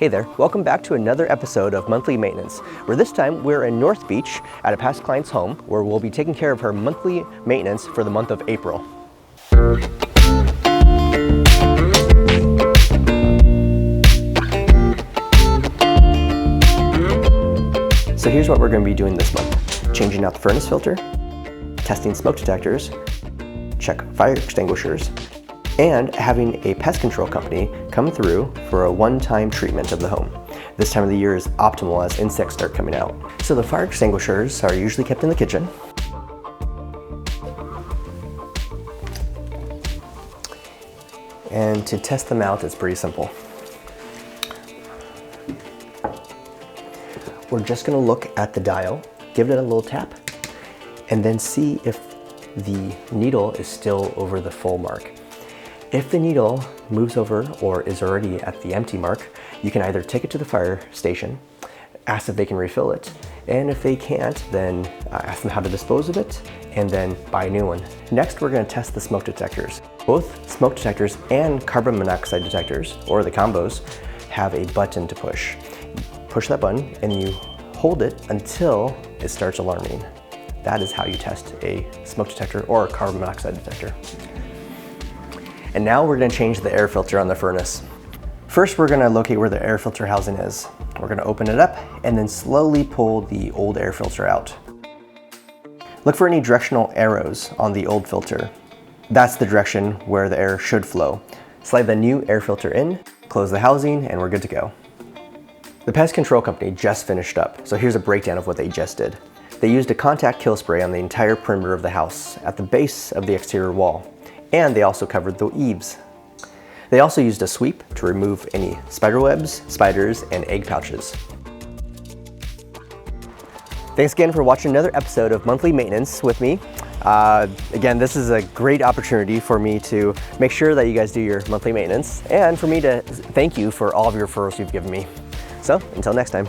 Hey there, welcome back to another episode of Monthly Maintenance, where this time we're in North Beach at a past client's home where we'll be taking care of her monthly maintenance for the month of April. So here's what we're going to be doing this month. Changing out the furnace filter, testing smoke detectors, check fire extinguishers, and having a pest control company come through for a one-time treatment of the home. This time of the year is optimal as insects start coming out. So the fire extinguishers are usually kept in the kitchen. And to test them out, it's pretty simple. We're just gonna look at the dial, give it a little tap, and then see if the needle is still over the full mark. If the needle moves over or is already at the empty mark, you can either take it to the fire station, ask if they can refill it, and if they can't, then ask them how to dispose of it, and then buy a new one. Next, we're gonna test the smoke detectors. Both smoke detectors and carbon monoxide detectors, or the combos, have a button to push. Push that button and you hold it until it starts alarming. That is how you test a smoke detector or a carbon monoxide detector. And now we're gonna change the air filter on the furnace. First, we're gonna locate where the air filter housing is. We're gonna open it up and then slowly pull the old air filter out. Look for any directional arrows on the old filter. That's the direction where the air should flow. Slide the new air filter in, close the housing, and we're good to go. The pest control company just finished up, so here's a breakdown of what they just did. They used a contact kill spray on the entire perimeter of the house at the base of the exterior wall, and they also covered the eaves. They also used a sweep to remove any spider webs, spiders, and egg pouches. Thanks again for watching another episode of Monthly Maintenance with me. Again, this is a great opportunity for me to make sure that you guys do your monthly maintenance and for me to thank you for all of your referrals you've given me. So, until next time.